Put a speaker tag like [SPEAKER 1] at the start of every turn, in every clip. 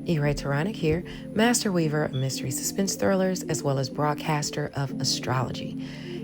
[SPEAKER 1] E-Ray Taronic here, master weaver of mystery suspense thrillers, as well as broadcaster of astrology.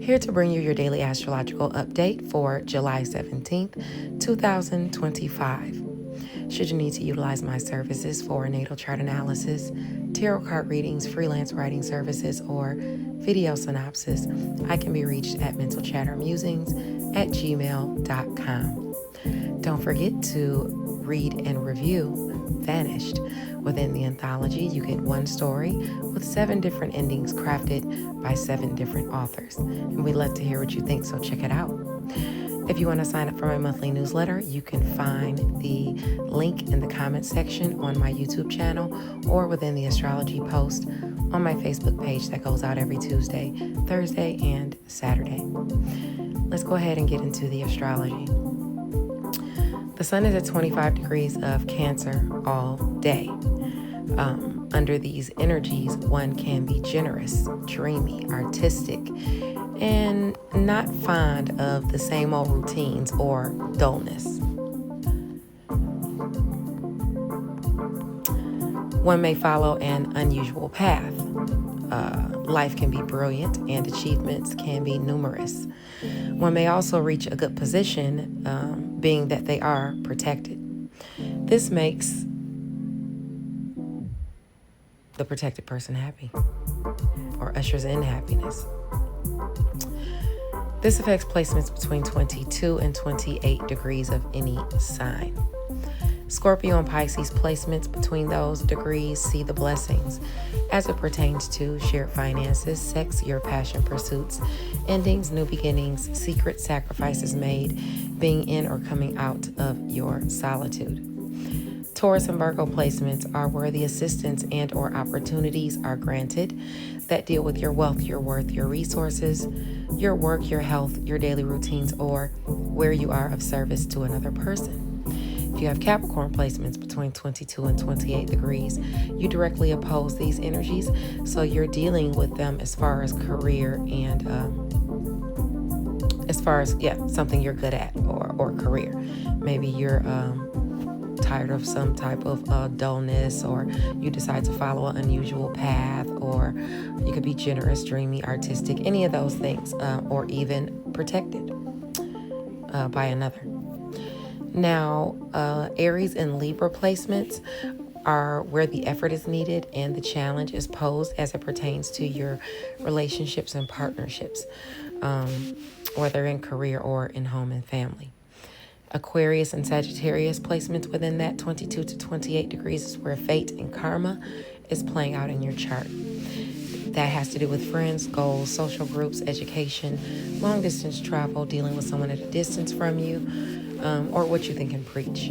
[SPEAKER 1] Here to bring you your daily astrological update for July 17th, 2025. Should you need to utilize my services for natal chart analysis, tarot card readings, freelance writing services, or video synopsis, I can be reached at mentalchattermusings@gmail.com. Don't forget to read and review VANIISHED. Within the anthology, you get one story with 7 different endings crafted by 7 different authors. And we'd love to hear what you think, so check it out. If you want to sign up for my monthly newsletter, you can find the link in the comments section on my YouTube channel or within the astrology post on my Facebook page that goes out every Tuesday, Thursday, and Saturday. Let's go ahead and get into the astrology. The sun is at 25 degrees of Cancer all day. Under these energies, one can be generous, dreamy, artistic, and not fond of the same old routines or dullness. One may follow an unusual path. Life can be brilliant and achievements can be numerous. One may also reach a good position, being that they are protected. This makes the protected person happy, or ushers in happiness. This affects placements between 22 and 28 degrees of any sign. Scorpio and Pisces placements between those degrees see the blessings as it pertains to shared finances, sex, your passion pursuits, endings, new beginnings, secret sacrifices made, being in or coming out of your solitude. Taurus and Virgo placements are where the assistance and or opportunities are granted that deal with your wealth, your worth, your resources, your work, your health, your daily routines, or where you are of service to another person. If you have Capricorn placements between 22 and 28 degrees, you directly oppose these energies, so you're dealing with them as far as career and as far as something you're good at or career. Maybe you're tired of some type of dullness, or you decide to follow an unusual path, or you could be generous, dreamy, artistic, any of those things, or even protected by another. Now, Aries and Libra placements are where the effort is needed and the challenge is posed as it pertains to your relationships and partnerships, whether in career or in home and family. Aquarius and Sagittarius placements within that 22 to 28 degrees is where fate and karma is playing out in your chart. That has to do with friends, goals, social groups, education, long distance travel, dealing with someone at a distance from you, or what you think and preach.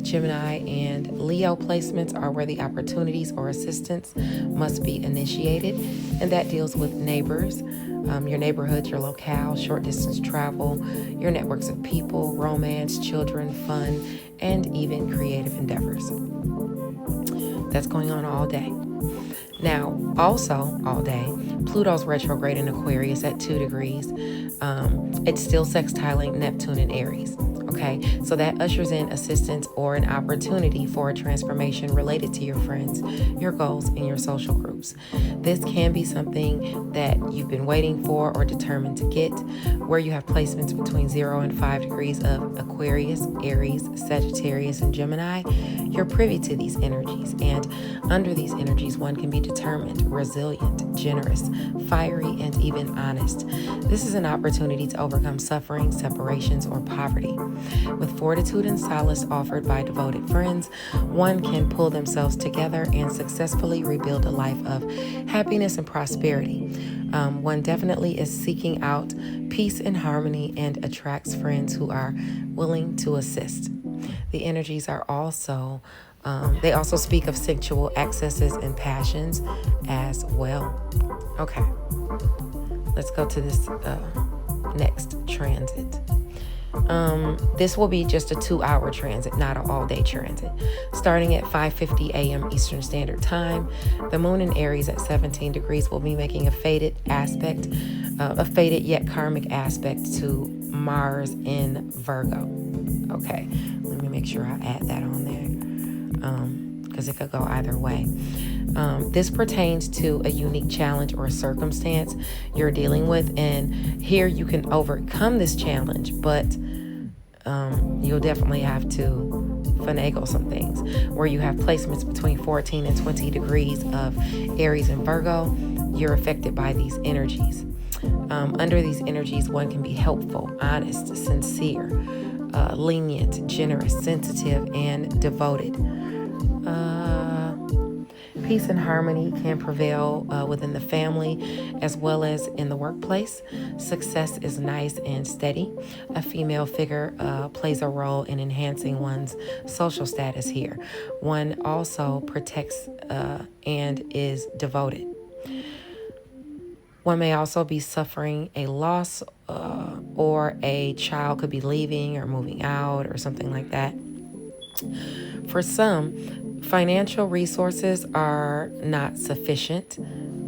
[SPEAKER 1] Gemini and Leo placements are where the opportunities or assistance must be initiated, and that deals with neighbors, your neighborhood, your locale, short distance travel, your networks of people, romance, children, fun, and even creative endeavors. That's going on all day. Now, also all day, Pluto's retrograde in Aquarius at 2 degrees. It's still sextiling Neptune in Aries. Okay, so that ushers in assistance or an opportunity for a transformation related to your friends, your goals, and your social groups. This can be something that you've been waiting for or determined to get, where you have placements between 0 and 5 degrees of Aquarius, Aries, Sagittarius, and Gemini. You're privy to these energies, and under these energies, one can be determined, resilient, generous, fiery, and even honest. This is an opportunity to overcome suffering, separations, or poverty. With fortitude and solace offered by devoted friends, one can pull themselves together and successfully rebuild a life of happiness and prosperity. One definitely is seeking out peace and harmony and attracts friends who are willing to assist. The energies are also, they also speak of sexual excesses and passions as well. Okay, let's go to this next transit. This will be just a 2-hour transit, not an all-day transit. Starting at 5:50 a.m. Eastern Standard Time, the moon in Aries at 17 degrees will be making a fated yet karmic aspect to Mars in Virgo. Okay, let me make sure I add that on there. because it could go either way. This pertains to a unique challenge or a circumstance you're dealing with, and here you can overcome this challenge, but you'll definitely have to finagle some things. Where you have placements between 14 and 20 degrees of Aries and Virgo, you're affected by these energies. Under these energies, one can be helpful, honest, sincere, lenient, generous, sensitive, and devoted. Peace and harmony can prevail within the family as well as in the workplace. Success is nice and steady. A female figure plays a role in enhancing one's social status here. One also protects and is devoted. One may also be suffering a loss or a child could be leaving or moving out or something like that. For some, financial resources are not sufficient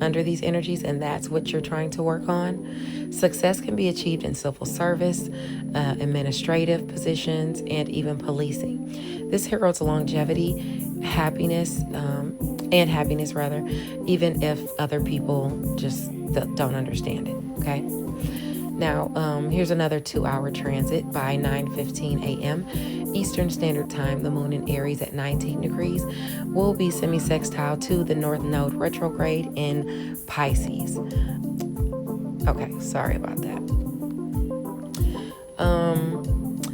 [SPEAKER 1] under these energies, and that's what you're trying to work on. Success can be achieved in civil service, administrative positions, and even policing. This heralds longevity, happiness, even if other people just don't understand it, okay? Now, here's another 2-hour transit by 9:15 a.m. Eastern Standard Time. The moon in Aries at 19 degrees will be semi-sextile to the North Node retrograde in Pisces. Okay, sorry about that.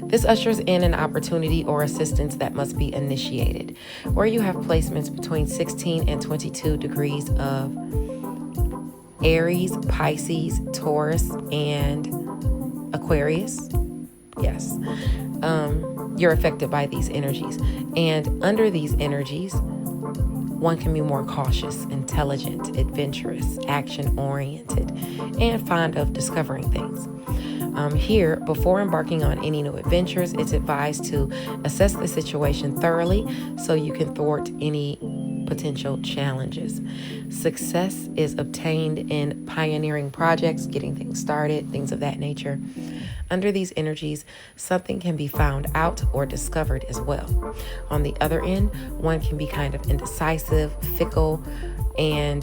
[SPEAKER 1] This ushers in an opportunity or assistance that must be initiated, where you have placements between 16 and 22 degrees of Aries, Pisces, Taurus, and Aquarius. Yes. You're affected by these energies. And under these energies, one can be more cautious, intelligent, adventurous, action-oriented, and fond of discovering things. Here, before embarking on any new adventures, it's advised to assess the situation thoroughly so you can thwart any potential challenges. Success is obtained in pioneering projects, getting things started, things of that nature. Under these energies, something can be found out or discovered as well. On the other end, one can be kind of indecisive, fickle, and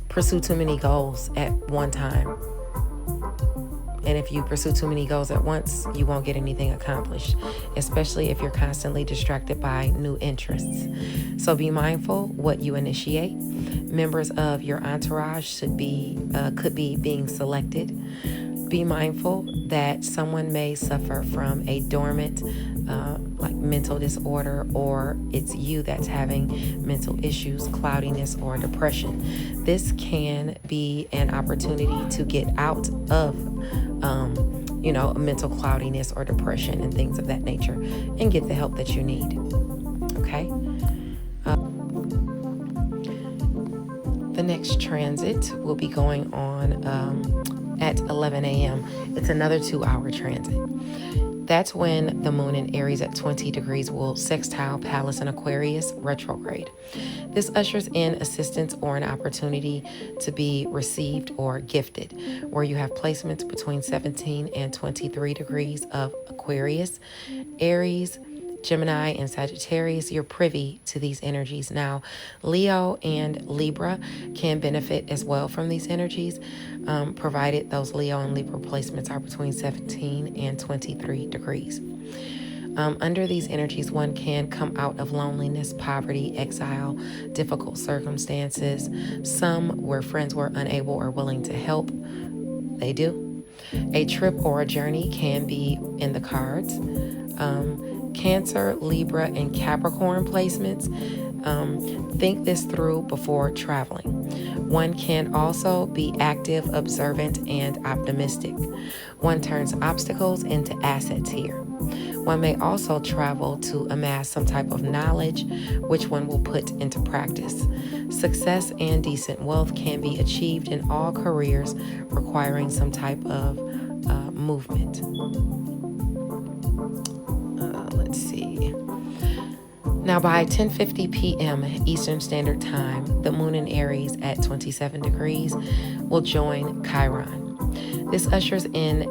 [SPEAKER 1] pursue too many goals at one time. And if you pursue too many goals at once, you won't get anything accomplished, especially if you're constantly distracted by new interests. So be mindful what you initiate. Members of your entourage could be being selected. Be mindful that someone may suffer from a dormant like mental disorder, or it's you that's having mental issues, cloudiness, or depression. This can be an opportunity to get out of mental cloudiness or depression and things of that nature, and get the help that you need. Okay. The next transit will be going on at 11 a.m. It's another 2-hour transit. That's when the moon in Aries at 20 degrees will sextile Pallas in Aquarius retrograde. This ushers in assistance or an opportunity to be received or gifted, where you have placements between 17 and 23 degrees of Aquarius, Aries, Gemini, and Sagittarius. You're privy to these energies. Now, Leo and Libra can benefit as well from these energies, provided those Leo and Libra placements are between 17 and 23 degrees. Under these energies, one can come out of loneliness, poverty, exile, difficult circumstances, some where friends were unable or willing to help. They do. A trip or a journey can be in the cards. Cancer, Libra, and Capricorn placements. Think this through before traveling. One can also be active, observant, and optimistic. One turns obstacles into assets here. One may also travel to amass some type of knowledge, which one will put into practice. Success and decent wealth can be achieved in all careers requiring some type of movement. Let's see. Now, by 10:50 p.m. Eastern Standard Time, the moon in Aries at 27 degrees will join Chiron. This ushers in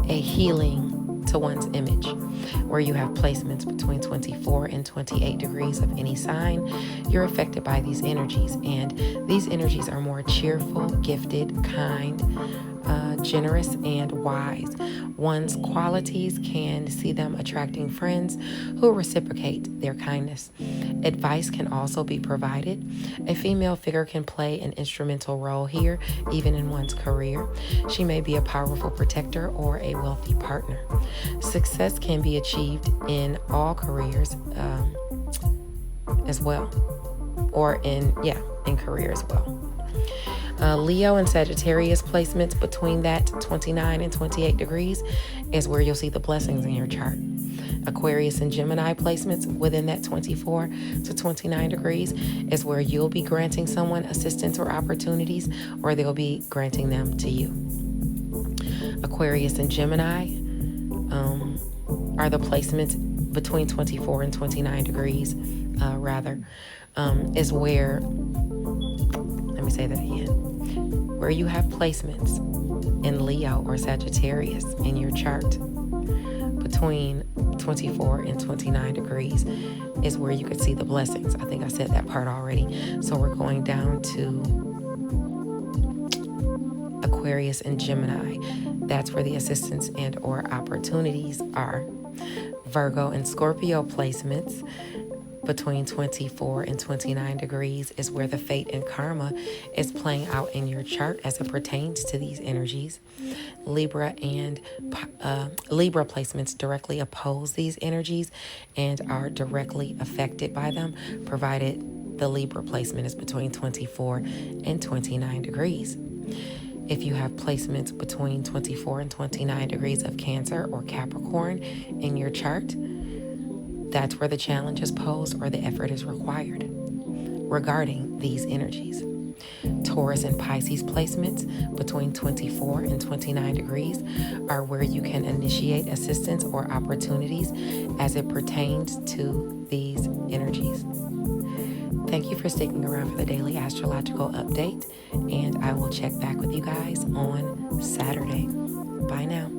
[SPEAKER 1] a healing to one's image. Where you have placements between 24 and 28 degrees of any sign, you're affected by these energies. And these energies are more cheerful, gifted, kind, generous, and wise. One's qualities can see them attracting friends who reciprocate their kindness. Advice can also be provided. A female figure can play an instrumental role here, even in one's career. She may be a powerful protector or a wealthy partner. Success can be achieved in all careers as well, or in career as well. Leo and Sagittarius placements between that 29 and 28 degrees is where you'll see the blessings in your chart. Aquarius and Gemini placements within that 24 to 29 degrees is where you'll be granting someone assistance or opportunities, or they'll be granting them to you. Aquarius and Gemini are the placements between 24 and 29 degrees, is where, let me say that again, where you have placements in Leo or Sagittarius in your chart between 24 and 29 degrees is where you could see the blessings. I think I said that part already. So we're going down to Aquarius and Gemini. That's where the assistance and or opportunities are. Virgo and Scorpio placements between 24 and 29 degrees is where the fate and karma is playing out in your chart as it pertains to these energies. Libra placements directly oppose these energies and are directly affected by them, provided the Libra placement is between 24 and 29 degrees. If you have placements between 24 and 29 degrees of Cancer or Capricorn in your chart, that's where the challenge is posed or the effort is required regarding these energies. Taurus and Pisces placements between 24 and 29 degrees are where you can initiate assistance or opportunities as it pertains to these energies. Thank you for sticking around for the daily astrological update, and I will check back with you guys on Saturday. Bye now.